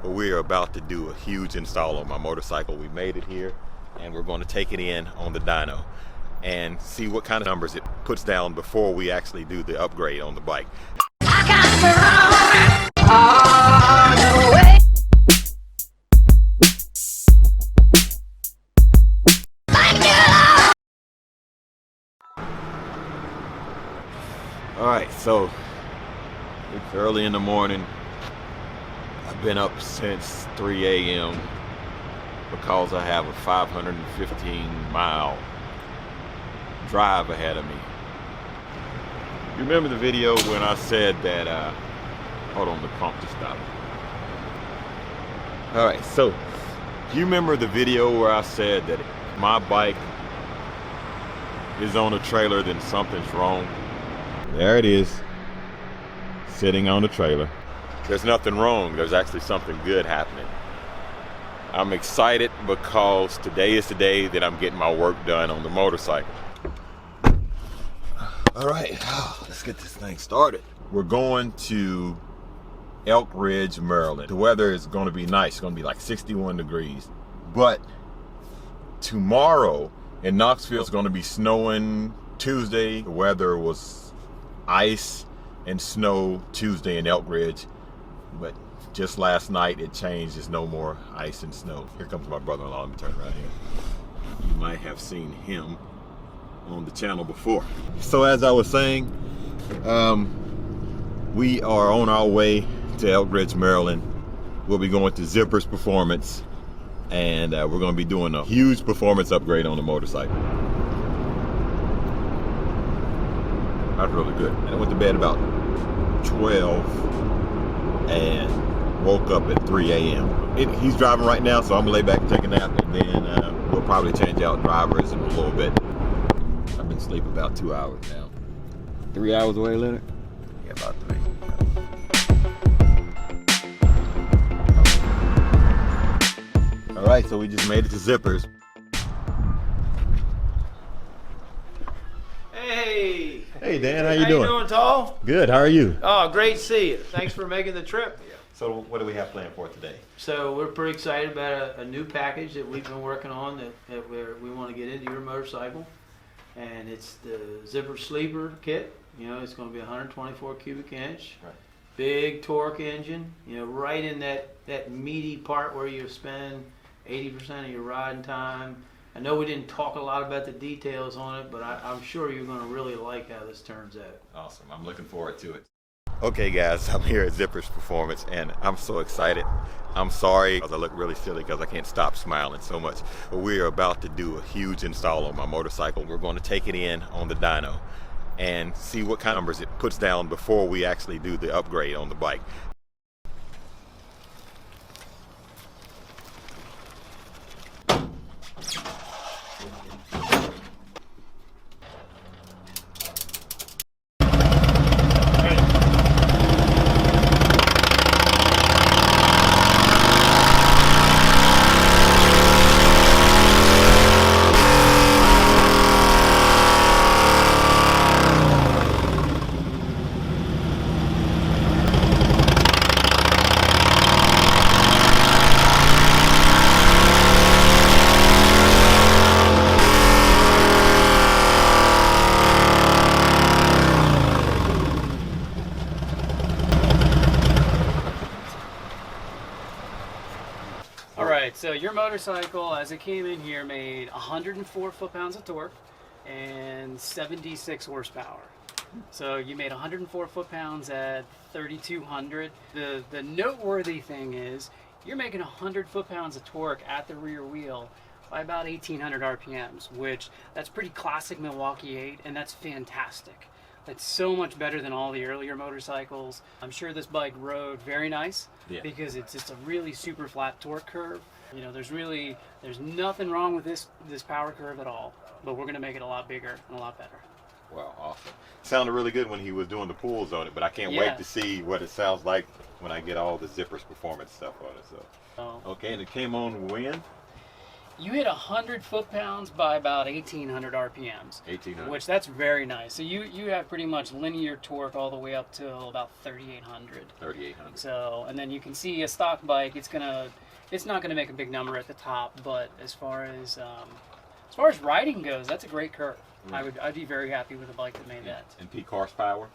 but we are about to do a huge install on my motorcycle. We made it here, and we're going to take it in on the dyno and see what kind of numbers it puts down before we actually do the upgrade on the bike. Alright, so it's early in the morning. I've been up since 3 a.m. because I have a 515-mile drive ahead of me. You remember the video when I said that, hold on, the pump just stopped. Alright, so do you remember the video where I said that my bike is on a trailer, then something's wrong? There it is, sitting on the trailer. There's nothing wrong, there's actually something good happening. I'm excited because today is the day that I'm getting my work done on the motorcycle. All right, let's get this thing started. We're going to Elk Ridge, Maryland. The weather is going to be nice. It's going to be like 61 degrees. But tomorrow in Knoxville, it's going to be snowing. Tuesday, the weather was ice and snow Tuesday in Elk Ridge. But just last night it changed. There's no more ice and snow. Here comes my brother-in-law. Let me turn around here. You might have seen him on the channel before. So as I was saying, we are on our way to Elk Ridge, Maryland. We'll be going to Zippers Performance, and we're going to be doing a huge performance upgrade on the motorcycle. That's really good. I went to bed about 12 and woke up at 3 a.m. He's driving right now, so I'm gonna lay back and take a nap, and then we'll probably change out drivers in a little bit. I've been asleep about 2 hours now. 3 hours away, Leonard? Yeah, about 3. All right, so we just made it to Zippers. Hey! Hey Dan, how you doing? How you doing, Tall? Good, how are you? Oh, great to see you. Thanks for making the trip. So what do we have planned for today? So we're pretty excited about a new package that we've been working on that we want to get into your motorcycle. And it's the Zipper Sleeper kit. You know, it's going to be 124 cubic inch. Right. Big Tourqe engine. You know, right in that meaty part where you spend 80% of your riding time. I know we didn't talk a lot about the details on it, but I'm sure you're going to really like how this turns out. Awesome. I'm looking forward to it. Okay guys, I'm here at Zippers Performance and I'm so excited. I'm sorry because I look really silly because I can't stop smiling so much. But we are about to do a huge install on my motorcycle. We're going to take it in on the dyno and see what kind of numbers it puts down before we actually do the upgrade on the bike. So your motorcycle, as it came in here, made 104 foot-pounds of torque and 76 horsepower. So you made 104 foot-pounds at 3,200. The noteworthy thing is you're making 100 foot-pounds of torque at the rear wheel by about 1,800 RPMs, which that's pretty classic Milwaukee-Eight, and that's fantastic. That's so much better than all the earlier motorcycles. I'm sure this bike rode very nice because it's just a really super flat torque curve. You know, there's nothing wrong with this power curve at all, but we're gonna make it a lot bigger and a lot better. Wow, awesome. Sounded really good when he was doing the pulls on it, but I can't wait to see what it sounds like when I get all the Zippers Performance stuff on it. So, okay, and it came on when? You hit 100 foot-pounds by about 1,800 RPMs. 1,800. Which that's very nice. So you have pretty much linear torque all the way up to about 3,800. 3,800. So, and then you can see a stock bike, it's not gonna make a big number at the top, but as far as riding goes, that's a great curve. I'd be very happy with a bike that made that. And peak horsepower?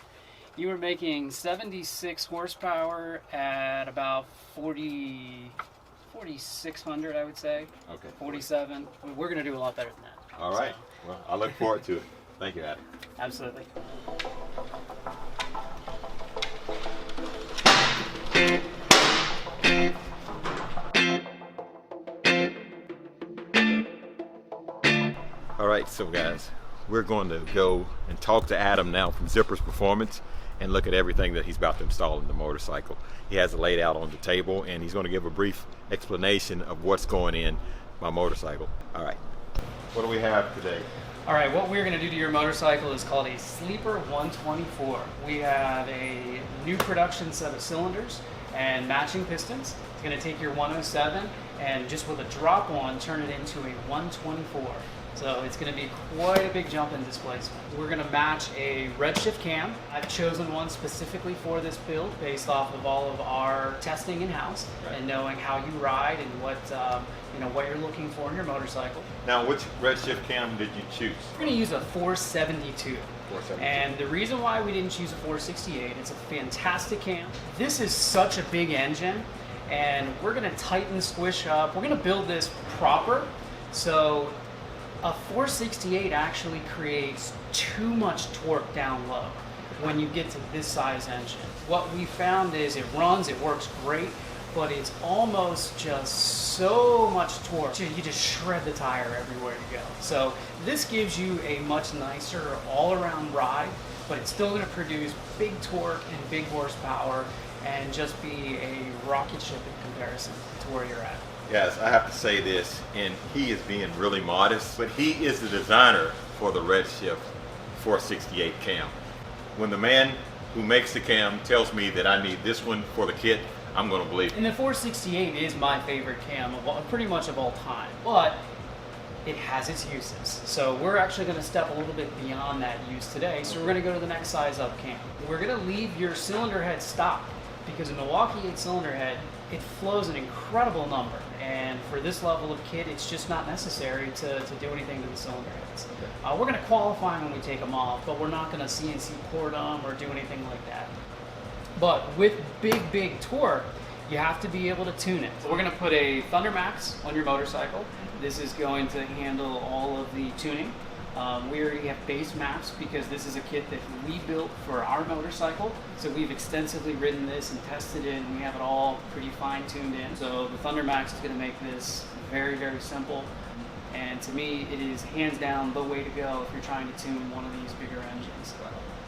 You were making 76 horsepower at about 4,600, I would say. Okay. 47. We're going to do a lot better than that. All right. Well, I look forward to it. Thank you, Adam. Absolutely. All right, so guys, we're going to go and talk to Adam now from Zippers Performance and look at everything that he's about to install in the motorcycle. He has it laid out on the table, and he's going to give a brief explanation of what's going in my motorcycle. All right, what do we have today? All right, what we're going to do to your motorcycle is called a Sleeper 124. We have a new production set of cylinders and matching pistons. It's going to take your 107 and just with a drop one, turn it into a 124. So it's going to be quite a big jump in displacement. We're going to match a redshift cam. I've chosen one specifically for this build based off of all of our testing in-house and knowing how you ride and what you're looking for in your motorcycle. Now, which redshift cam did you choose? We're going to use a 472. 472. And the reason why we didn't choose a 468, it's a fantastic cam. This is such a big engine, and we're going to tighten, squish up. We're going to build this proper. So a 468 actually creates too much torque down low when you get to this size engine. What we found is it runs, it works great, but it's almost just so much torque. You just shred the tire everywhere you go. So this gives you a much nicer all-around ride, but it's still going to produce big torque and big horsepower and just be a rocket ship in comparison to where you're at. Yes, I have to say this, and he is being really modest, but he is the designer for the redshift 468 cam. When the man who makes the cam tells me that I need this one for the kit, I'm going to believe it. And the 468 is my favorite cam of pretty much of all time, but it has its uses. So we're actually going to step a little bit beyond that use today. So we're going to go to the next size up cam. We're going to leave your cylinder head stock because a Milwaukee-Eight cylinder head, it flows an incredible number. And for this level of kit, it's just not necessary to do anything to the cylinder heads. We're going to qualify them when we take them off, but we're not going to CNC port them or do anything like that. But with big torque, you have to be able to tune it. So we're going to put a Thunder Max on your motorcycle. This is going to handle all of the tuning. We already have base maps because this is a kit that we built for our motorcycle. So we've extensively ridden this and tested it, and we have it all pretty fine-tuned in. So the Thunder Max is going to make this very simple. And to me, it is hands down the way to go if you're trying to tune one of these bigger engines.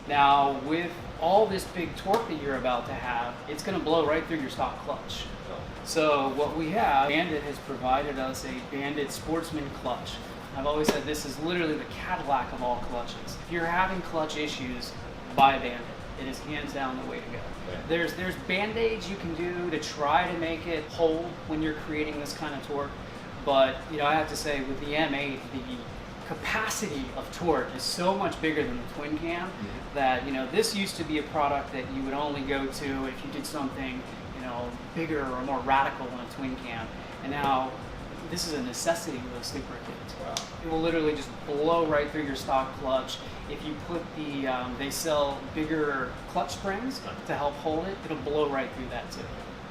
Now, with all this big torque that you're about to have, it's going to blow right through your stock clutch. So what we have, Bandit has provided us a Bandit Sportsman Clutch. I've always said this is literally the Cadillac of all clutches. If you're having clutch issues, buy a Bandit. It is hands down the way to go. There's band-aids you can do to try to make it hold when you're creating this kind of torque, but I have to say with the M8, the capacity of torque is so much bigger than the twin cam that this used to be a product that you would only go to if you did something bigger or more radical than a twin cam, and now this is a necessity with a sleeper kit. Wow. It will literally just blow right through your stock clutch. If you put they sell bigger clutch springs to help hold it, it'll blow right through that too.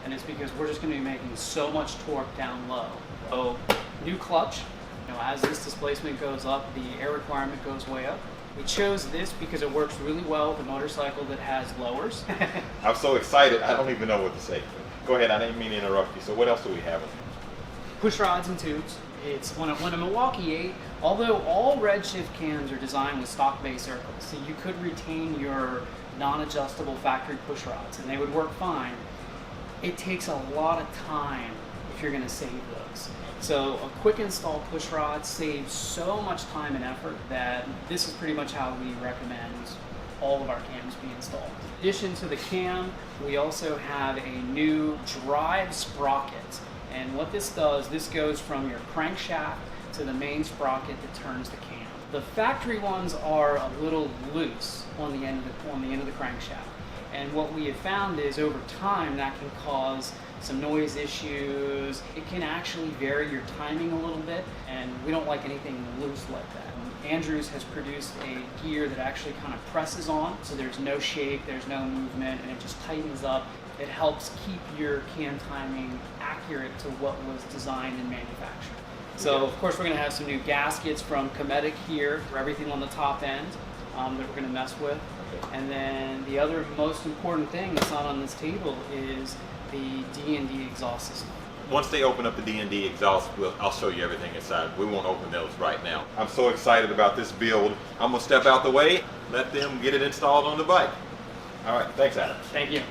And it's because we're just going to be making so much torque down low. So new clutch, as this displacement goes up, the air requirement goes way up. We chose this because it works really well with a motorcycle that has lowers. I'm so excited, I don't even know what to say. Go ahead, I didn't mean to interrupt you. So what else do we have? Push rods and tubes. It's when a Milwaukee-Eight, although all redshift cams are designed with stock base circles, so you could retain your non-adjustable factory push rods and they would work fine. It takes a lot of time if you're going to save those. So a quick install push rod saves so much time and effort that this is pretty much how we recommend all of our cams be installed. In addition to the cam, we also have a new Drive Sprocket. And what this does, this goes from your crankshaft to the main sprocket that turns the cam. The factory ones are a little loose on the end of the crankshaft. And what we have found is over time that can cause some noise issues. It can actually vary your timing a little bit, and we don't like anything loose like that. Andrews has produced a gear that actually kind of presses on, so there's no shake, there's no movement, and it just tightens up. It helps keep your cam timing accurate to what was designed and manufactured. So of course we're going to have some new gaskets from Cometic here for everything on the top end that we're going to mess with. And then the other most important thing that's not on this table is the Dnd Exhaust System. Once they open up the Dnd Exhaust, I'll show you everything inside. We won't open those right now. I'm so excited about this build. I'm gonna step out the way, let them get it installed on the bike. All right, thanks, Adam. Thank you.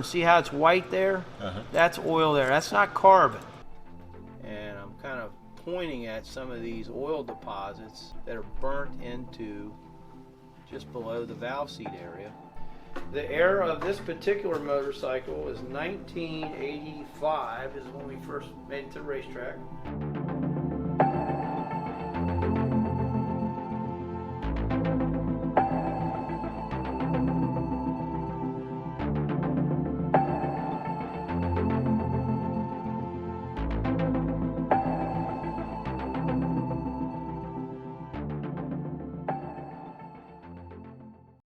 See how it's white there? That's oil there. That's not carbon. And I'm kind of pointing at some of these oil deposits that are burnt into just below the valve seat area. The era of this particular motorcycle is 1985, is when we first made it to the racetrack.